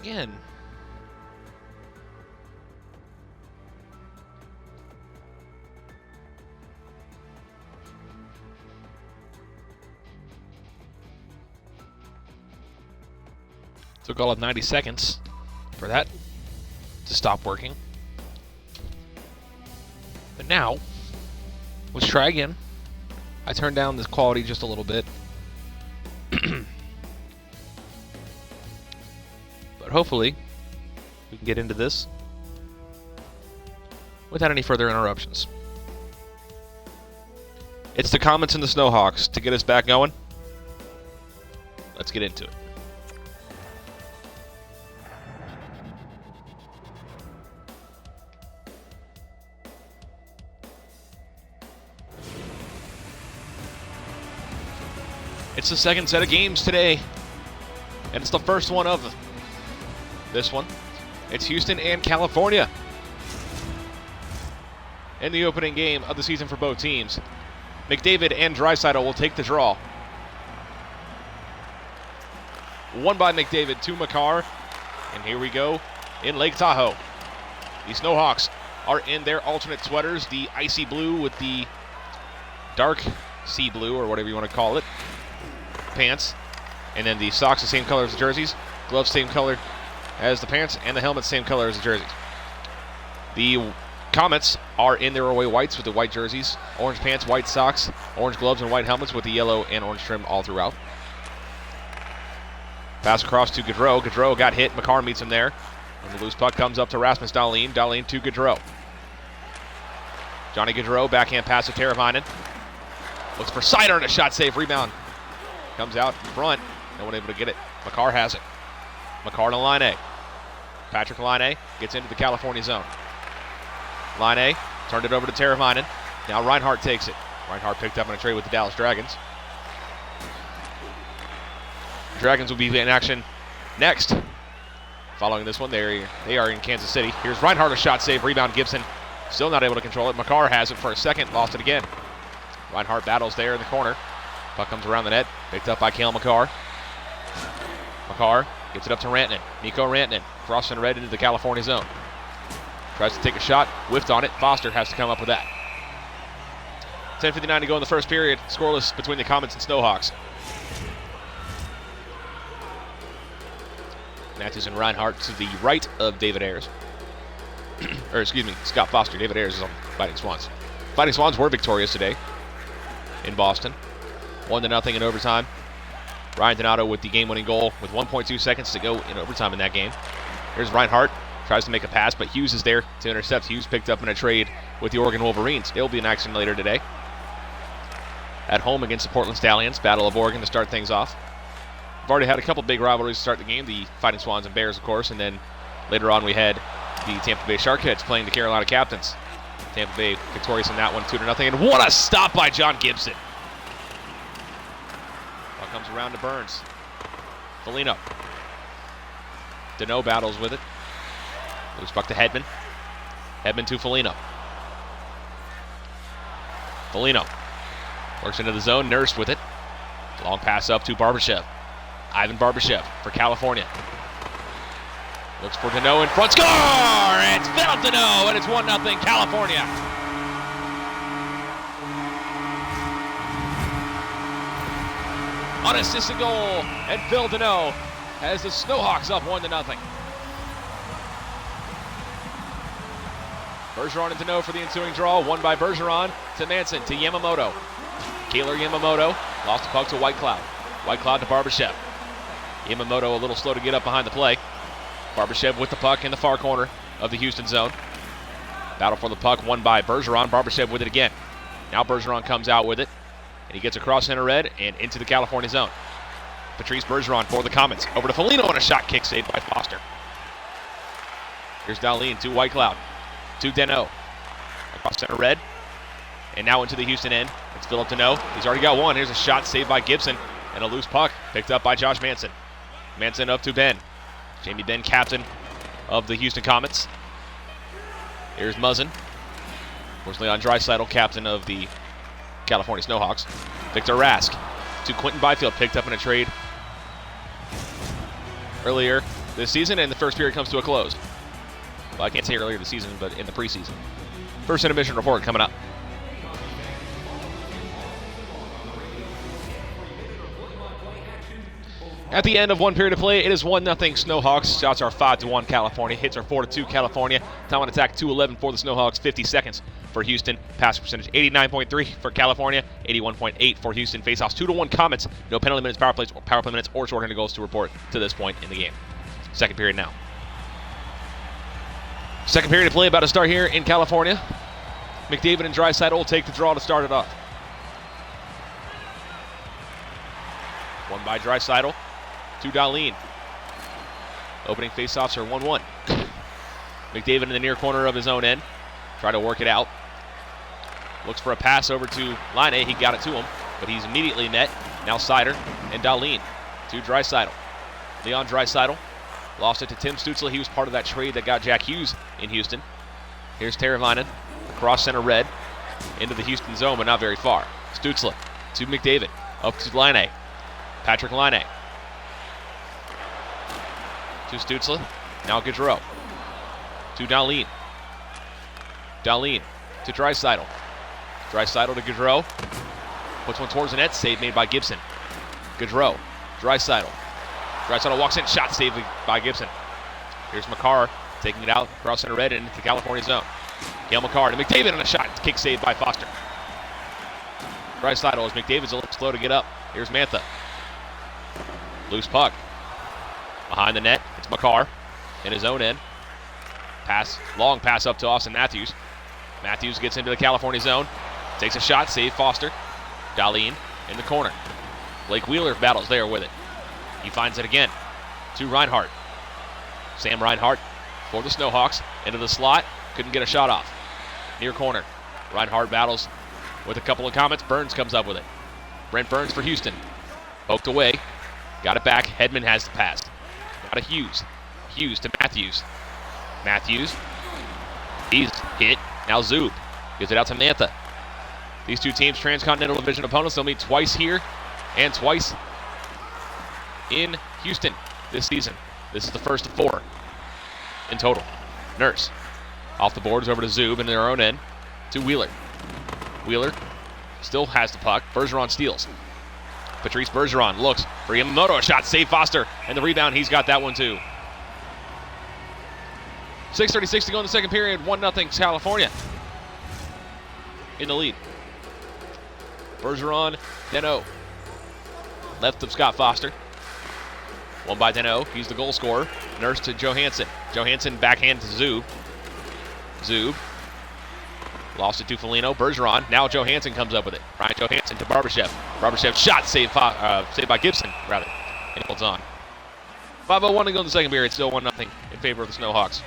Again. Took all of 90 seconds for that to stop working. But now, let's try again. I turned down this quality just a little bit. But hopefully, we can get into this without any further interruptions. It's the Comets and the Snowhawks to get us back going. Let's get into it. It's the second set of games today, and it's the first one of this one. It's Houston and California in the opening game of the season for both teams. McDavid and Draisaitl will take the draw. One by McDavid to Makar, and here we go in Lake Tahoe. The Snowhawks are in their alternate sweaters, the icy blue with the dark sea blue, or whatever you want to call it, pants, and then the socks the same color as the jerseys, gloves same color as the pants, and the helmets same color as the jerseys. The Comets are in their away whites with the white jerseys, orange pants, white socks, orange gloves, and white helmets with the yellow and orange trim all throughout. Pass across to Gaudreau. Gaudreau got hit. Makar meets him there. And the loose puck comes up to Rasmus Dahlin. Dahlin to Gaudreau. Johnny Gaudreau, backhand pass to Teravainen. Looks for Seider and a shot save. Rebound comes out in front. No one able to get it. Makar has it. Makar to Laine. Patrick Laine gets into the California zone. Laine turned it over to Teravainen. Now Reinhart takes it. Reinhart picked up on a trade with the Dallas Dragons. Dragons will be in action next. Following this one, they are in Kansas City. Here's Reinhart, a shot save. Rebound Gibson. Still not able to control it. Makar has it for a second. Lost it again. Reinhart battles there in the corner. Puck comes around the net. Picked up by Cale Makar. Makar gets it up to Rantanen. Mikko Rantanen crossing red into the California zone. Tries to take a shot. Whiffed on it. Foster has to come up with that. 10:59 to go in the first period. Scoreless between the Comets and Snowhawks. Matthews and Reinhart to the right of David Ayers. Or excuse me, Scott Foster. David Ayers is on Fighting Swans. Fighting Swans were victorious today in Boston. 1-0 in overtime. Ryan Donato with the game-winning goal with 1.2 seconds to go in overtime in that game. Here's Reinhart. Tries to make a pass, but Hughes is there to intercept. Hughes picked up in a trade with the Oregon Wolverines. He'll be in action later today. At home against the Portland Stallions. Battle of Oregon to start things off. We've already had a couple big rivalries to start the game. The Fighting Swans and Bears, of course. And then later on we had the Tampa Bay Sharkheads playing the Carolina Captains. Tampa Bay victorious in that one, 2-0. And what a stop by John Gibson. Ball comes around to Burns. Foligno. Deneau battles with it. Loose puck to Hedman. Hedman to Foligno. Foligno works into the zone. Nurse with it. Long pass up to Barbashev. Ivan Barbashev for California. Looks for Deneau in front. Score! It's Phil Deneau, and it's 1-0 California. Unassisted goal, and Phil Deneau has the Snowhawks up 1-0. Bergeron and Deneau for the ensuing draw. Won by Bergeron to Manson to Yamamoto. Kaylor Yamamoto lost the puck to Whitecloud. Whitecloud to Barbashev. Yamamoto a little slow to get up behind the play. Barbashev with the puck in the far corner of the Houston zone. Battle for the puck won by Bergeron. Barbashev with it again. Now Bergeron comes out with it, and he gets across center red and into the California zone. Patrice Bergeron for the Comets. Over to Foligno and a shot kick saved by Foster. Here's Dahlin to Whitecloud. To Deneau. Across center red. And now into the Houston end. It's Philip Deneau. He's already got one. Here's a shot saved by Gibson. And a loose puck picked up by Josh Manson. Manson up to Ben. Jamie Benn, captain of the Houston Comets. Here's Muzzin. Of course, Leon Draisaitl, captain of the California Snowhawks. Victor Rask to Quentin Byfield, picked up in a trade earlier this season, and the first period comes to a close. Well, I can't say earlier this season, but in the preseason. First intermission report coming up. At the end of one period of play, it is 1-0 Snowhawks. Shots are 5-1 California. Hits are 4-2 California. Time on attack 2:11 for the Snowhawks. 50 seconds for Houston. Pass percentage 89.3 for California. 81.8 for Houston. Faceoffs 2-1 Comets. No penalty minutes, power play minutes, or shorthanded goals to report to this point in the game. Second period now. Second period of play about to start here in California. McDavid and Draisaitl will take the draw to start it off. One by Draisaitl to Dahlin. Opening faceoffs are 1-1. McDavid in the near corner of his own end. Try to work it out. Looks for a pass over to Laine. He got it to him, but he's immediately met. Now Seider and Dahlin to Draisaitl. Leon Draisaitl lost it to Tim Stützle. He was part of that trade that got Jack Hughes in Houston. Here's Teravainen across center red into the Houston zone, but not very far. Stützle to McDavid. Up to Laine. Patrick Laine. To Stützle. Now Gaudreau. To Dahlin. Dahlin to Draisaitl. Draisaitl to Gaudreau. Puts one towards the net. Save made by Gibson. Gaudreau. Draisaitl. Draisaitl walks in. Shot saved by Gibson. Here's Makar taking it out across center red and into the California zone. Cale Makar to McDavid on a shot. Kick saved by Foster. Draisaitl as McDavid's a little slow to get up. Here's Mantha. Loose puck. Behind the net, it's Makar in his own end. Pass, long pass up to Austin Matthews. Matthews gets into the California zone. Takes a shot, save Foster. Dahlin in the corner. Blake Wheeler battles there with it. He finds it again to Reinhart. Sam Reinhart for the Snowhawks. Into the slot, couldn't get a shot off. Near corner, Reinhart battles with a couple of Comets. Burns comes up with it. Brent Burns for Houston. Poked away, got it back. Hedman has the pass. Got to Hughes. Hughes to Matthews. Matthews. He's hit. Now Zub gives it out to Mantha. These two teams, Transcontinental Division opponents, they'll meet twice here and twice in Houston this season. This is the first of 4 in total. Nurse. Off the boards over to Zub in their own end to Wheeler. Wheeler still has the puck. Bergeron steals. Patrice Bergeron looks for Yamamoto. A shot, save Foster. And the rebound, he's got that one too. 6:36 to go in the second period. 1-0 California in the lead. Bergeron, Deno. Left of Scott Foster. One by Deno. He's the goal scorer. Nurse to Johansson. Johansson backhand to Zub. Zub. Lost it to Foligno. Bergeron. Now Johansson comes up with it. Ryan Johansson to Barbashev. Barbashev shot saved by Gibson, rather. And he holds on. 5:01 to go in the second period. Still 1-0 in favor of the Snowhawks.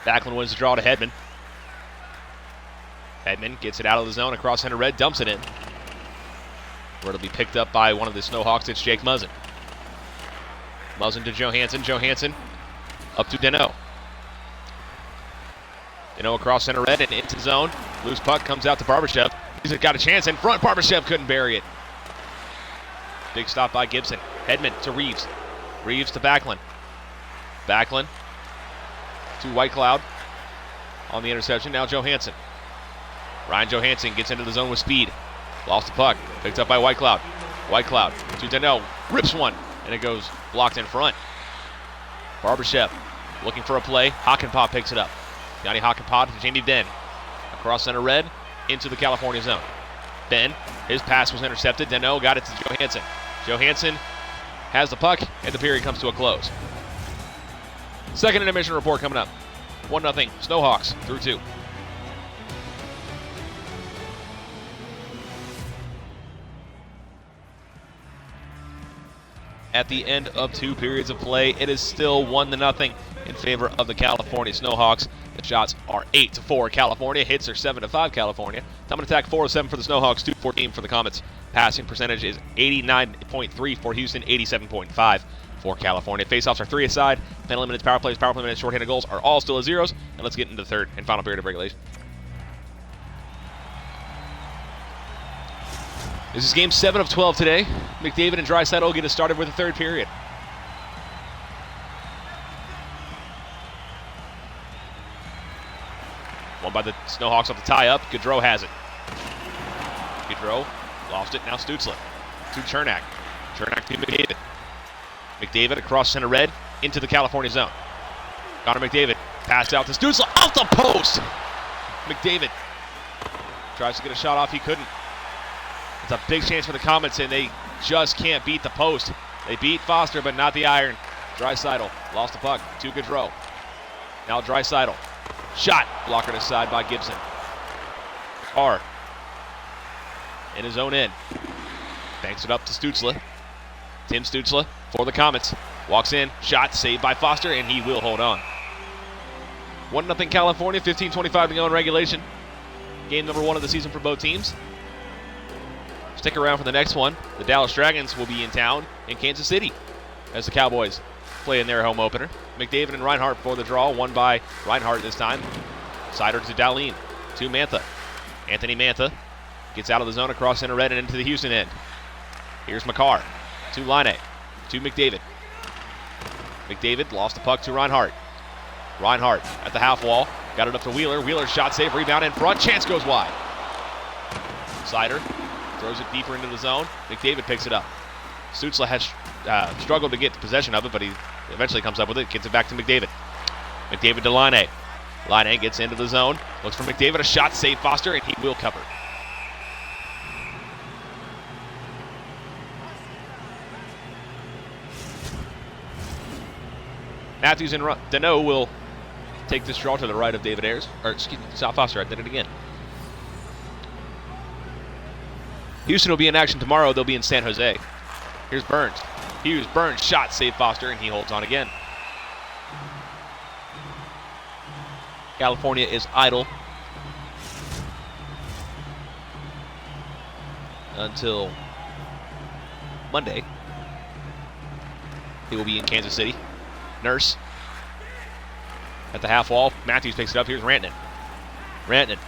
Backlund wins the draw to Hedman. Hedman gets it out of the zone across center red, dumps it in. Where it'll be picked up by one of the Snowhawks. It's Jake Muzzin. Muzzin to Johansson. Johansson up to Deno. Deno across center red and into zone. Loose puck comes out to Barbashev. He's got a chance in front. Barbashev couldn't bury it. Big stop by Gibson. Hedman to Reeves. Reeves to Backlund. Backlund to Whitecloud on the interception. Now Johansson. Ryan Johansson gets into the zone with speed. Lost the puck. Picked up by Whitecloud. Whitecloud to Deno. Rips one. And it goes blocked in front. Barbashev looking for a play. Hakanpää picks it up. Yanni Hakanpää to Jamie Benn. Across center red into the California zone. Benn, his pass was intercepted. Deno got it to Johansson. Johansson has the puck, and the period comes to a close. Second intermission report coming up. 1-0 Snowhawks through 2. At the end of 2 periods of play, it is still 1-0 in favor of the California Snowhawks. The shots are 8-4 California. Hits are 7-5 California. Time of attack 407 for the Snowhawks, 214 for the Comets. Passing percentage is 89.3 for Houston, 87.5 for California. Faceoffs are 3 aside. Penalty minutes, power play minutes, shorthanded goals are all still at zeros. And let's get into the third and final period of regulation. This is game 7 of 12 today. McDavid and Draisaitl get us started with the third period. One by the Snowhawks off the tie-up. Gaudreau has it. Gaudreau lost it. Now Stutzle to Chernak. Chernak to McDavid. McDavid across center red into the California zone. Connor McDavid passed out to Stutzle off the post. McDavid tries to get a shot off. He couldn't. It's a big chance for the Comets, and they just can't beat the post. They beat Foster, but not the iron. Draisaitl lost the puck to Gaudreau. Now Draisaitl. Shot blockered aside by Gibson. Carr in his own end. Banks it up to Stutzle. Tim Stutzle for the Comets. Walks in. Shot saved by Foster, and he will hold on. 1-0 California. 15:25 to go in regulation. Game number 1 of the season for both teams. Stick around for the next one. The Dallas Dragons will be in town in Kansas City as the Cowboys play in their home opener. McDavid and Reinhart for the draw, won by Reinhart this time. Sider to Dahlin, to Mantha. Anthony Mantha gets out of the zone across center red and into the Houston end. Here's Makar to Laine, to McDavid. McDavid lost the puck to Reinhart. Reinhart at the half wall, got it up to Wheeler. Wheeler shot save, rebound in front, chance goes wide. Sider throws it deeper into the zone. McDavid picks it up. Stutzle has struggled to get possession of it, but he eventually comes up with it, gets it back to McDavid. McDavid to Laine. Laine gets into the zone, looks for McDavid, a shot, save Foster, and he will cover. Matthews and Deneau will take this draw to the right of David Ayers, or excuse me, Sal Foster. I did it again. Houston will be in action tomorrow. They'll be in San Jose. Here's Burns. Hughes, Burns, shot, save Foster, and he holds on again. California is idle until Monday. He will be in Kansas City. Nurse at the half wall. Matthews picks it up. Here's Rantanen. Rantanen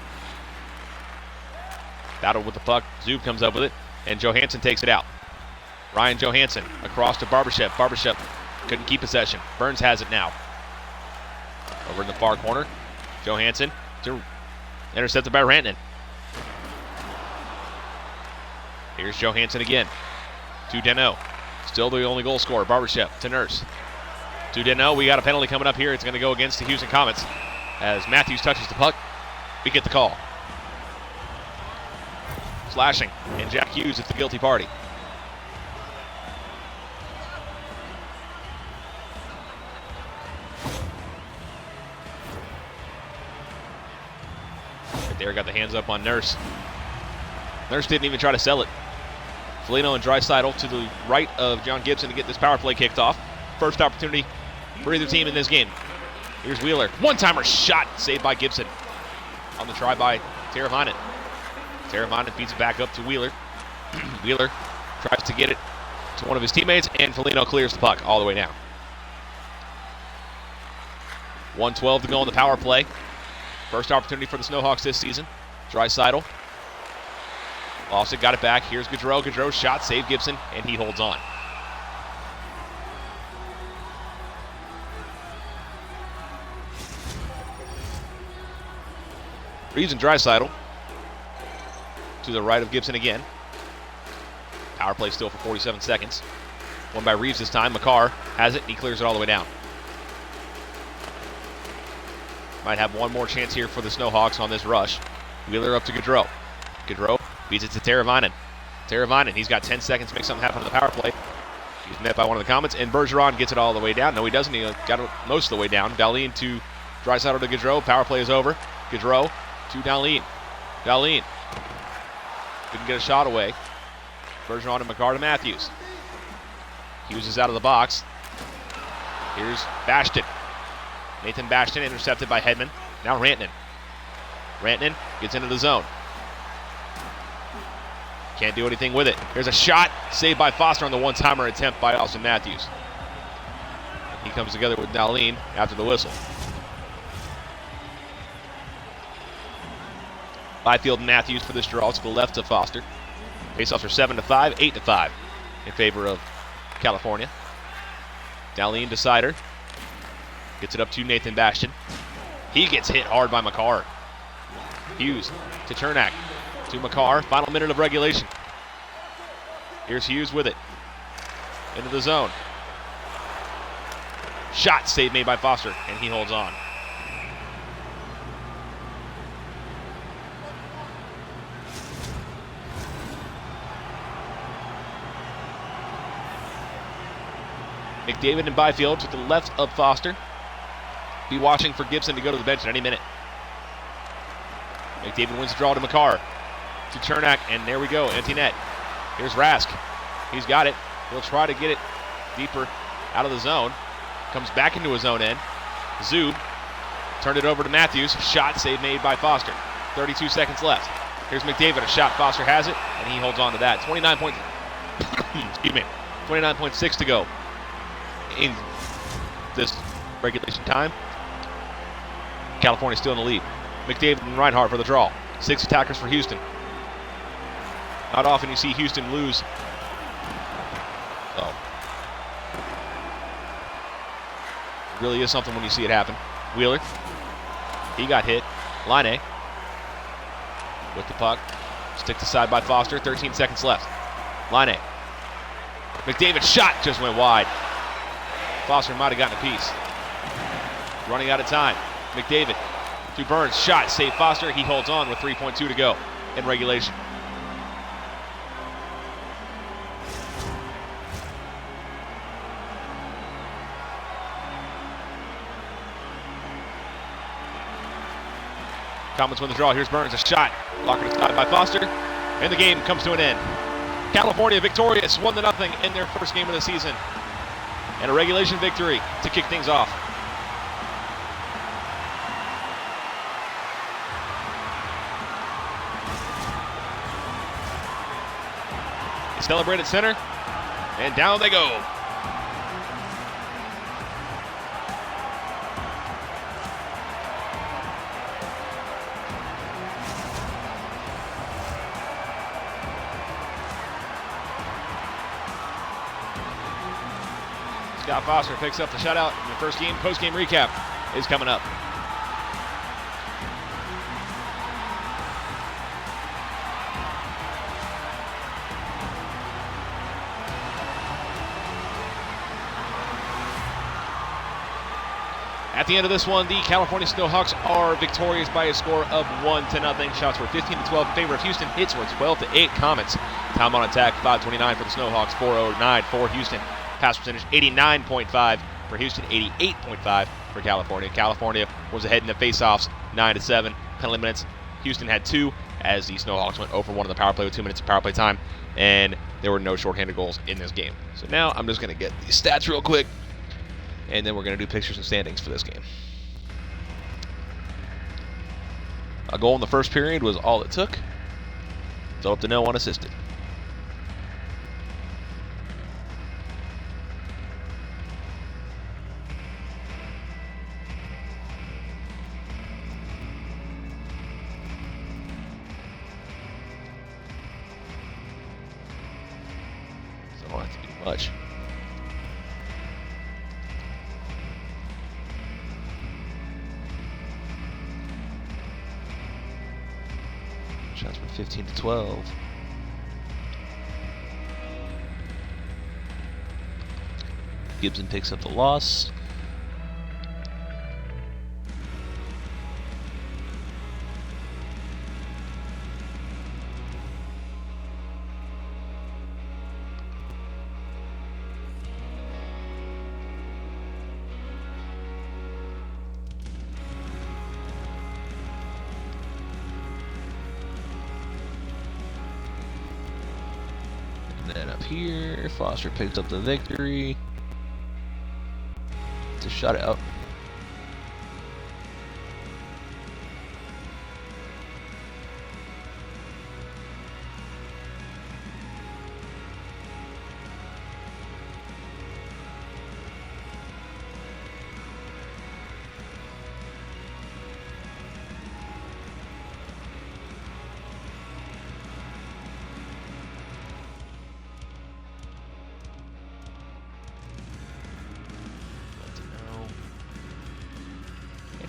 battled with the puck. Zub comes up with it, and Johansson takes it out. Ryan Johansson across to Barbashev. Barbashev couldn't keep possession. Burns has it now. Over in the far corner. Johansson intercepted by Rantanen. Here's Johansson again. To Deneau. Still the only goal scorer. Barbashev to Nurse. To Deneau. We got a penalty coming up here. It's going to go against the Houston Comets. As Matthews touches the puck, we get the call. Slashing, and Jack Hughes is the guilty party. Right there, got the hands up on Nurse. Nurse didn't even try to sell it. Foligno and Draisaitl to the right of John Gibson to get this power play kicked off. First opportunity for either team in this game. Here's Wheeler. One-timer shot saved by Gibson on the try by Teravainen. Teravainen feeds it back up to Wheeler. Wheeler tries to get it to one of his teammates, and Foligno clears the puck all the way down. 1:12 to go on the power play. First opportunity for the Snowhawks this season. Draisaitl lost it, got it back. Here's Gaudreau. Gaudreau shot, save Gibson, and he holds on. Reeves and Draisaitl to the right of Gibson again. Power play still for 47 seconds. One by Reeves this time. Makar has it, and he clears it all the way down. Might have one more chance here for the Snowhawks on this rush. Wheeler up to Gaudreau. Gaudreau feeds it to Teravainen. Teravainen, he's got 10 seconds to make something happen on the power play. He's met by one of the Comets, and Bergeron gets it all the way down. No, he doesn't. He got it most of the way down. Dahlin to Draisaitl to Gaudreau. Power play is over. Gaudreau to Dahlin. Dahlin couldn't get a shot away. Bergeron and Makar to Matthews. Hughes is out of the box. Here's Bashton. Nathan Bashton intercepted by Hedman. Now Rantanen. Rantanen gets into the zone. Can't do anything with it. Here's a shot saved by Foster on the one-timer attempt by Austin Matthews. He comes together with Dahlin after the whistle. Byfield and Matthews for this draw to the left of Foster. Faceoffs are 7-5, 8-5 in favor of California. Dalian decider. Gets it up to Nathan Bastian. He gets hit hard by McCarr. Hughes to Chernak. To McCarr. Final minute of regulation. Here's Hughes with it. Into the zone. Shot save made by Foster, and he holds on. McDavid and Byfield to the left of Foster. Be watching for Gibson to go to the bench at any minute. McDavid wins the draw to McCarr. To Chernak, and there we go, empty net. Here's Rask. He's got it. He'll try to get it deeper out of the zone. Comes back into his own end. Zub turned it over to Matthews. Shot save made by Foster. 32 seconds left. Here's McDavid. A shot. Foster has it, and he holds on to that. 29.6 to go in this regulation time. California still in the lead. McDavid and Reinhart for the draw. 6 attackers for Houston. Not often you see Houston lose. So, it really is something when you see it happen. Wheeler. He got hit. Line with the puck. Stick to side by Foster. 13 seconds left. Line McDavid's shot just went wide. Foster might have gotten a piece. Running out of time. McDavid to Burns. Shot. Save Foster. He holds on with 3.2 to go in regulation. Comets win the draw. Here's Burns. A shot. Locker aside by Foster. And the game comes to an end. California victorious 1-0 in their first game of the season. And a regulation victory to kick things off. They celebrate at center. And down they go. Scott Foster picks up the shutout in the first game. Post-game recap is coming up. At the end of this one, the California Snowhawks are victorious by a score of 1-0. Shots were 15-12 in favor of Houston. Hits were 12-8 Comets. Time on attack, 5:29 for the Snowhawks, 4:09 for Houston. Pass percentage 89.5 for Houston, 88.5 for California. California was ahead in the faceoffs, 9-7. Penalty minutes, Houston had 2, as the Snowhawks went 0-1 in the power play with 2 minutes of power play time, and there were no shorthanded goals in this game. So now I'm just going to get these stats real quick, and then we're going to do pictures and standings for this game. A goal in the first period was all it took. Philip Deneau unassisted. So I don't have to do much. Shots were 15-12. Gibson picks up the loss. And then up here, Foster picks up the victory. It's a shutout.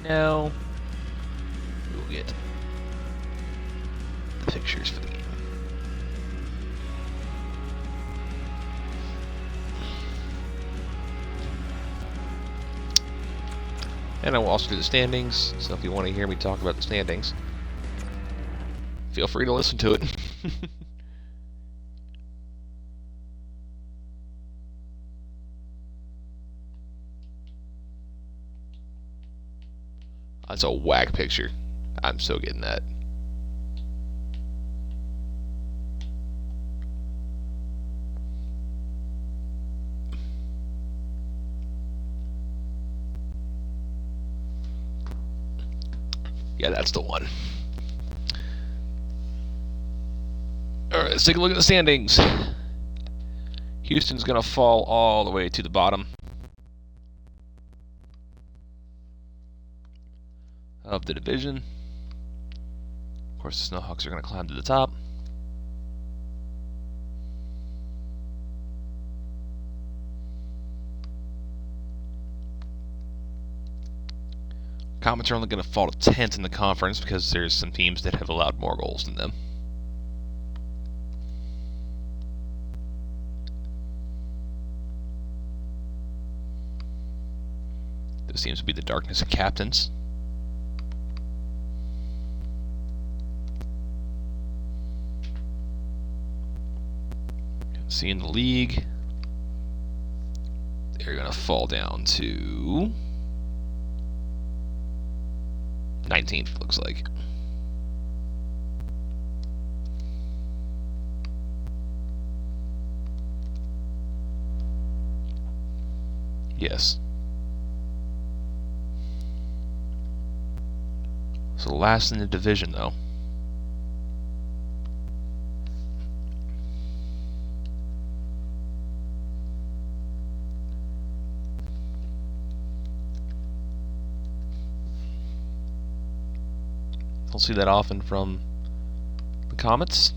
now, we will get the pictures for the game. And I will also do the standings, so if you want to hear me talk about the standings, feel free to listen to it. That's a whack picture. I'm so getting that. Yeah, that's the one. Alright, let's take a look at the standings. Houston's going to fall all the way to the bottom of the division. Of course, the Snowhawks are going to climb to the top. Comets are only going to fall to 10th in the conference because there's some teams that have allowed more goals than them. This seems to be the darkness of captains. See in the league, they're going to fall down to 19th, looks like. Yes. So last in the division, though. Don't see that often from the Comets.